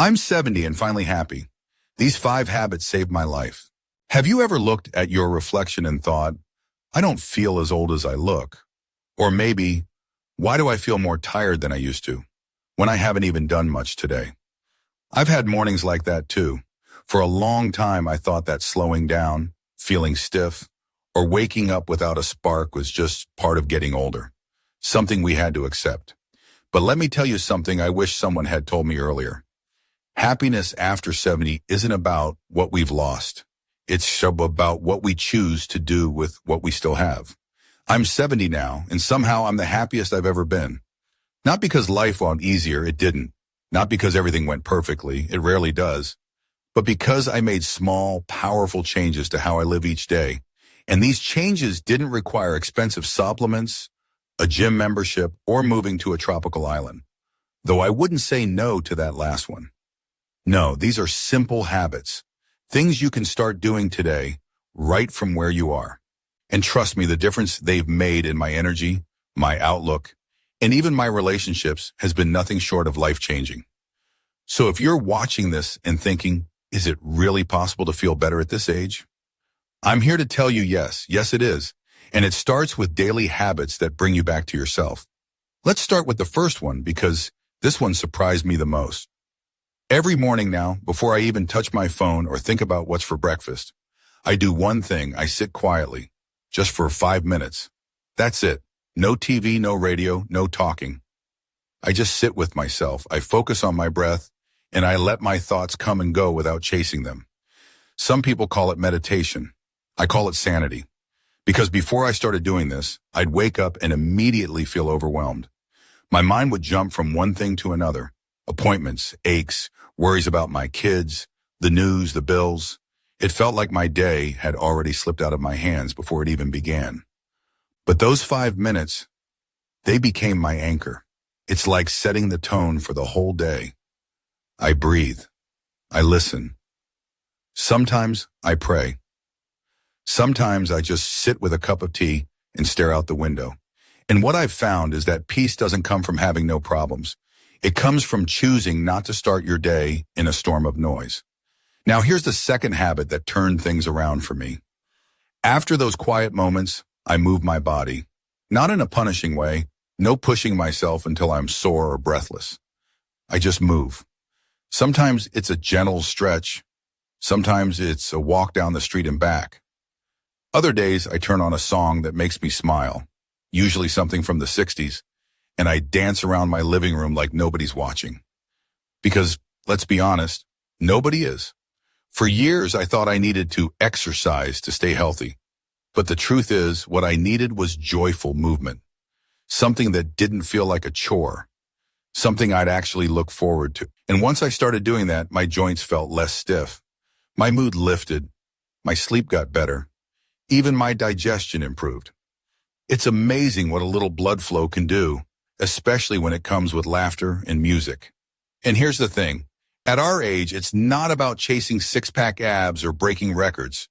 I'm 70 and finally happy. These 5 habits saved my life. Have you ever looked at your reflection and thought, I don't feel as old as I look? Or maybe, why do I feel more tired than I used to when I haven't even done much today? I've had mornings like that too. For a long time, I thought that slowing down, feeling stiff, or waking up without a spark was just part of getting older, something we had to accept. But let me tell you something I wish someone had told me earlier. Happiness after 70 isn't about what we've lost. It's about what we choose to do with what we still have. I'm 70 now, and somehow I'm the happiest I've ever been. Not because life went easier, it didn't. Not because everything went perfectly, it rarely does. But because I made small, powerful changes to how I live each day. And these changes didn't require expensive supplements, a gym membership, or moving to a tropical island. Though I wouldn't say no to that last one. No, these are simple habits. Things you can start doing today, right from where you are. And trust me, the difference they've made in my energy, my outlook, and even my relationships has been nothing short of life-changing. So if you're watching this and thinking, is it really possible to feel better at this age? I'm here to tell you yes, it is. And it starts with daily habits that bring you back to yourself. Let's start with the first one because this one surprised me the most. Every morning now, before I even touch my phone or think about what's for breakfast, I do one thing. I sit quietly, just for 5 minutes. That's it. No TV, no radio, no talking. I just sit with myself. I focus on my breath, and I let my thoughts come and go without chasing them. Some people call it meditation. I call it sanity. Because before I started doing this, I'd wake up and immediately feel overwhelmed. My mind would jump from one thing to another. Appointments, aches, worries about my kids, the news, the bills. It felt like my day had already slipped out of my hands before it even began. But those 5 minutes, they became my anchor. It's like setting the tone for the whole day. I breathe. I listen. Sometimes I pray. Sometimes I just sit with a cup of tea and stare out the window. And what I've found is that peace doesn't come from having no problems. It comes from choosing not to start your day in a storm of noise. Now here's the second habit that turned things around for me. After those quiet moments, I move my body. Not in a punishing way, no pushing myself until I'm sore or breathless. I just move. Sometimes it's a gentle stretch. Sometimes it's a walk down the street and back. Other days, I turn on a song that makes me smile, usually something from the 60s, and I dance around my living room like nobody's watching. Because, let's be honest, nobody is. For years, I thought I needed to exercise to stay healthy. But the truth is, what I needed was joyful movement. Something that didn't feel like a chore. Something I'd actually look forward to. And once I started doing that, my joints felt less stiff. My mood lifted. My sleep got better. Even my digestion improved. It's amazing what a little blood flow can do, especially when it comes with laughter and music. And here's the thing. At our age, it's not about chasing six-pack abs or breaking records.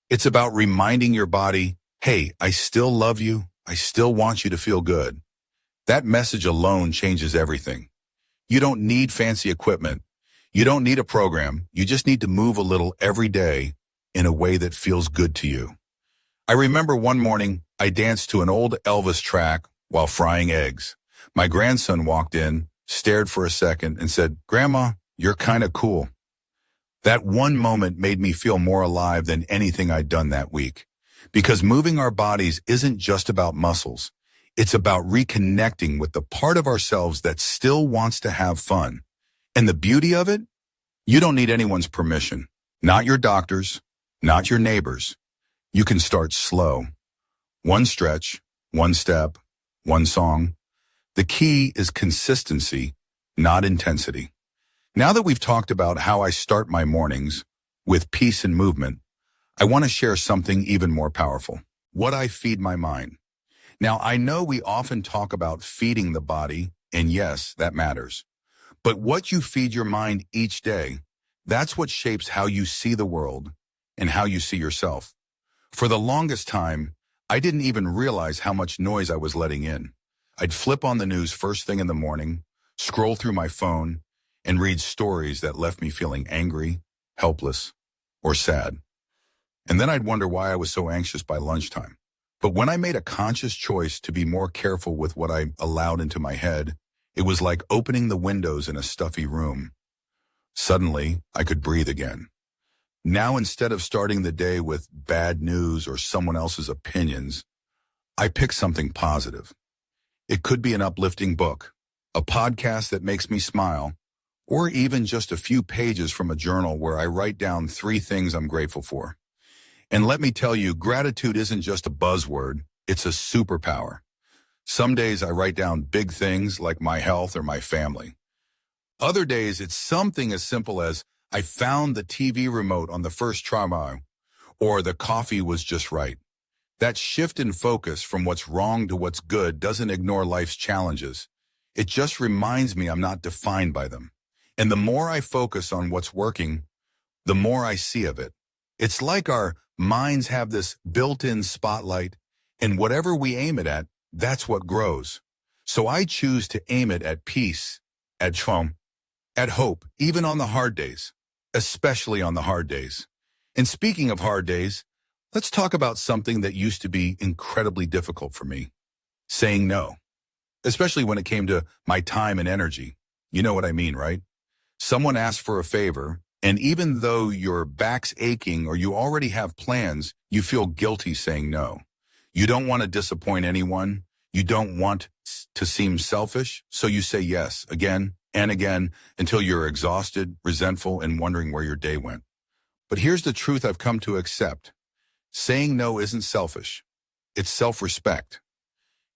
It's about reminding your body, hey, I still love you. I still want you to feel good. That message alone changes everything. You don't need fancy equipment. You don't need a program. You just need to move a little every day in a way that feels good to you. I remember one morning I danced to an old Elvis track while frying eggs. My grandson walked in, stared for a second, and said, "Grandma, you're kind of cool." That one moment made me feel more alive than anything I'd done that week. Because moving our bodies isn't just about muscles. It's about reconnecting with the part of ourselves that still wants to have fun. And the beauty of it? You don't need anyone's permission. Not your doctor's, not your neighbor's. You can start slow. One stretch, one step, one song. The key is consistency, not intensity. Now that we've talked about how I start my mornings with peace and movement, I want to share something even more powerful. What I feed my mind. Now, I know we often talk about feeding the body, and yes, that matters. But what you feed your mind each day, that's what shapes how you see the world and how you see yourself. For the longest time, I didn't even realize how much noise I was letting in. I'd flip on the news first thing in the morning, scroll through my phone, and read stories that left me feeling angry, helpless, or sad. And then I'd wonder why I was so anxious by lunchtime. But when I made a conscious choice to be more careful with what I allowed into my head, it was like opening the windows in a stuffy room. Suddenly, I could breathe again. Now, instead of starting the day with bad news or someone else's opinions, I pick something positive. It could be an uplifting book, a podcast that makes me smile, or even just a few pages from a journal where I write down 3 things I'm grateful for. And let me tell you, gratitude isn't just a buzzword, it's a superpower. Some days I write down big things like my health or my family. Other days it's something as simple as I found the TV remote on the first try, or the coffee was just right. That shift in focus from what's wrong to what's good doesn't ignore life's challenges. It just reminds me I'm not defined by them. And the more I focus on what's working, the more I see of it. It's like our minds have this built-in spotlight, and whatever we aim it at, that's what grows. So I choose to aim it at peace, at calm, at hope, even on the hard days, especially on the hard days. And speaking of hard days, let's talk about something that used to be incredibly difficult for me, saying no, especially when it came to my time and energy. You know what I mean, right? Someone asks for a favor, and even though your back's aching or you already have plans, you feel guilty saying no. You don't want to disappoint anyone. You don't want to seem selfish, so you say yes again and again until you're exhausted, resentful, and wondering where your day went. But here's the truth I've come to accept. Saying no isn't selfish. It's self-respect.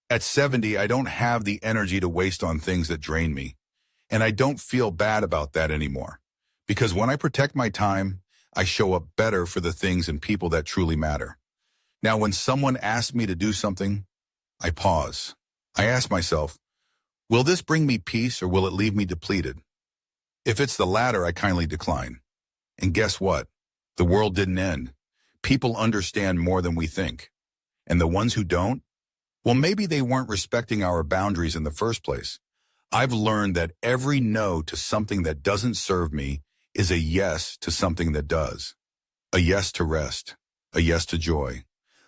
At 70, I don't have the energy to waste on things that drain me. And I don't feel bad about that anymore. Because when I protect my time, I show up better for the things and people that truly matter. Now, when someone asks me to do something, I pause. I ask myself, will this bring me peace or will it leave me depleted? If it's the latter, I kindly decline. And guess what? The world didn't end. People understand more than we think. And the ones who don't, well, maybe they weren't respecting our boundaries in the first place. I've learned that every no to something that doesn't serve me is a yes to something that does. A yes to rest, a yes to joy,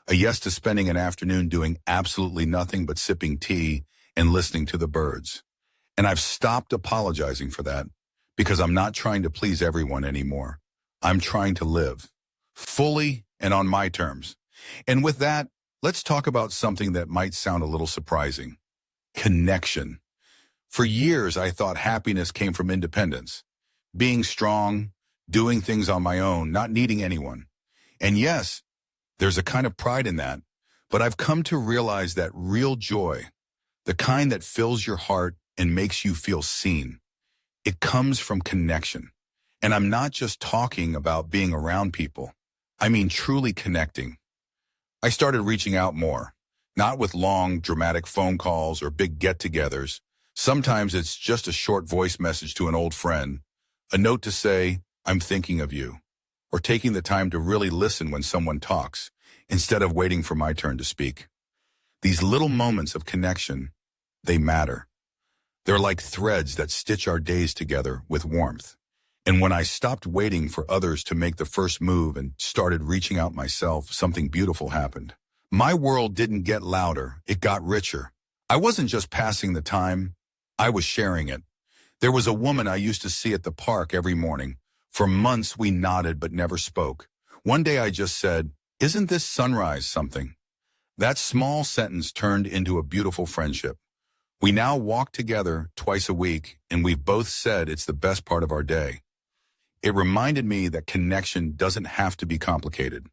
a yes to spending an afternoon doing absolutely nothing but sipping tea and listening to the birds. And I've stopped apologizing for that because I'm not trying to please everyone anymore. I'm trying to live fully and on my terms. And with that, let's talk about something that might sound a little surprising. Connection. For years, I thought happiness came from independence. Being strong, doing things on my own, not needing anyone. And yes, there's a kind of pride in that, but I've come to realize that real joy, the kind that fills your heart and makes you feel seen, it comes from connection. And I'm not just talking about being around people. I mean truly connecting. I started reaching out more, not with long, dramatic phone calls or big get-togethers. Sometimes it's just a short voice message to an old friend, a note to say, I'm thinking of you, or taking the time to really listen when someone talks, instead of waiting for my turn to speak. These little moments of connection, they matter. They're like threads that stitch our days together with warmth. And when I stopped waiting for others to make the first move and started reaching out myself, something beautiful happened. My world didn't get louder, it got richer. I wasn't just passing the time, I was sharing it. There was a woman I used to see at the park every morning. For months we nodded but never spoke. One day I just said, "Isn't this sunrise something?" That small sentence turned into a beautiful friendship. We now walk together twice a week, and we've both said it's the best part of our day. It reminded me that connection doesn't have to be complicated.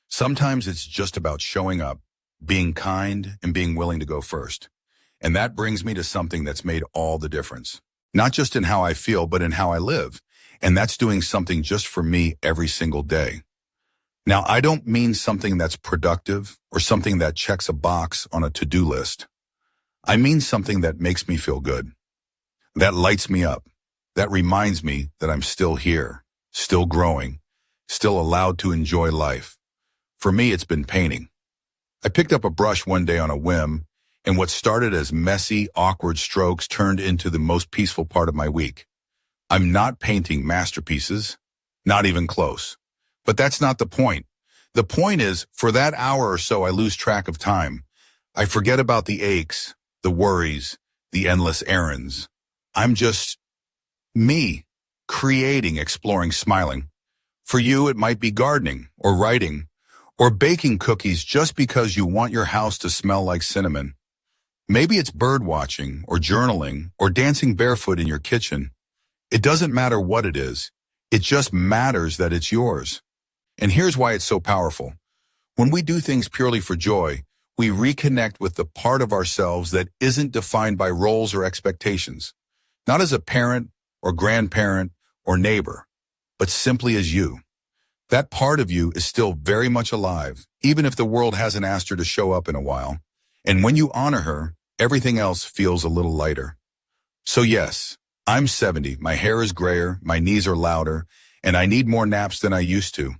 Sometimes it's just about showing up, being kind, and being willing to go first. And that brings me to something that's made all the difference. Not just in how I feel, but in how I live. And that's doing something just for me every single day. Now, I don't mean something that's productive or something that checks a box on a to-do list. I mean something that makes me feel good, that lights me up, that reminds me that I'm still here, still growing, still allowed to enjoy life. For me, it's been painting. I picked up a brush one day on a whim, and what started as messy, awkward strokes turned into the most peaceful part of my week. I'm not painting masterpieces, not even close. But that's not the point. The point is, for that hour or so I lose track of time. I forget about the aches, the worries, the endless errands. I'm just me, creating, exploring, smiling. For you, it might be gardening or writing or baking cookies just because you want your house to smell like cinnamon. Maybe it's bird watching or journaling or dancing barefoot in your kitchen. It doesn't matter what it is. It just matters that it's yours. And here's why it's so powerful. When we do things purely for joy, we reconnect with the part of ourselves that isn't defined by roles or expectations. Not as a parent or grandparent or neighbor, but simply as you. That part of you is still very much alive, even if the world hasn't asked her to show up in a while. And when you honor her, everything else feels a little lighter. So yes, I'm 70, my hair is grayer, my knees are louder, and I need more naps than I used to.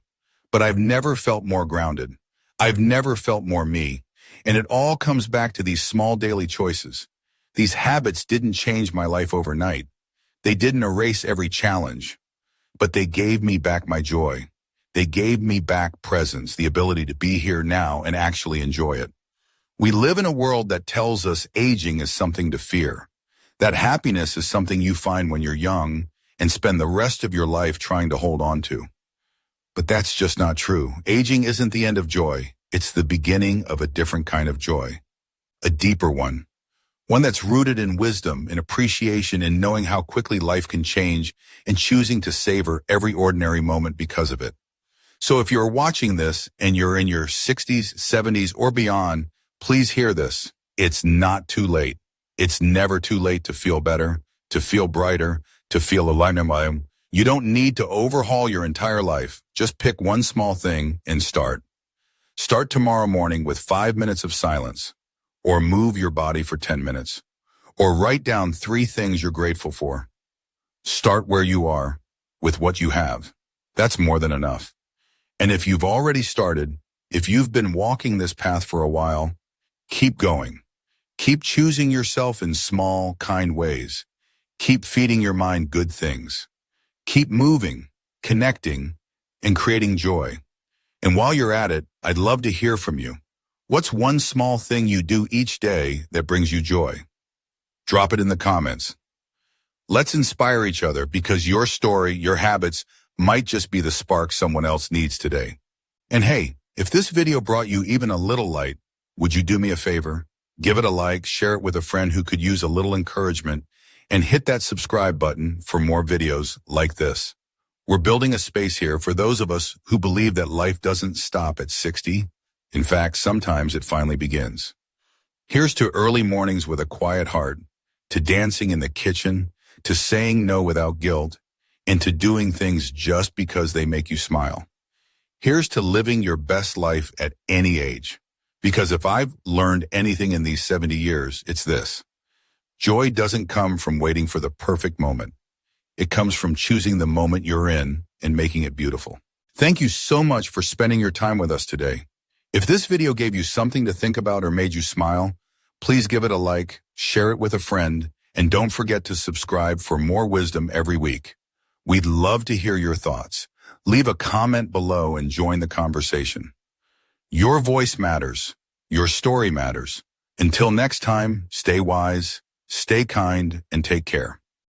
But I've never felt more grounded. I've never felt more me. And it all comes back to these small daily choices. These habits didn't change my life overnight. They didn't erase every challenge, but they gave me back my joy. They gave me back presence, the ability to be here now and actually enjoy it. We live in a world that tells us aging is something to fear, that happiness is something you find when you're young and spend the rest of your life trying to hold on to. But that's just not true. Aging isn't the end of joy. It's the beginning of a different kind of joy, a deeper one. One that's rooted in wisdom, in appreciation, in knowing how quickly life can change and choosing to savor every ordinary moment because of it. So if you're watching this and you're in your 60s, 70s, or beyond, please hear this. It's not too late. It's never too late to feel better, to feel brighter, to feel alive. You don't need to overhaul your entire life. Just pick one small thing and start. Start tomorrow morning with 5 minutes of silence, or move your body for 10 minutes, or write down 3 things you're grateful for. Start where you are, with what you have. That's more than enough. And if you've already started, if you've been walking this path for a while, keep going. Keep choosing yourself in small, kind ways. Keep feeding your mind good things. Keep moving, connecting, and creating joy. And while you're at it, I'd love to hear from you. What's one small thing you do each day that brings you joy? Drop it in the comments. Let's inspire each other, because your story, your habits, might just be the spark someone else needs today. And hey, if this video brought you even a little light, would you do me a favor? Give it a like, share it with a friend who could use a little encouragement, and hit that subscribe button for more videos like this. We're building a space here for those of us who believe that life doesn't stop at 60. In fact, sometimes it finally begins. Here's to early mornings with a quiet heart, to dancing in the kitchen, to saying no without guilt, and to doing things just because they make you smile. Here's to living your best life at any age. Because if I've learned anything in these 70 years, it's this. Joy doesn't come from waiting for the perfect moment. It comes from choosing the moment you're in and making it beautiful. Thank you so much for spending your time with us today. If this video gave you something to think about or made you smile, please give it a like, share it with a friend, and don't forget to subscribe for more wisdom every week. We'd love to hear your thoughts. Leave a comment below and join the conversation. Your voice matters. Your story matters. Until next time, stay wise, stay kind, and take care.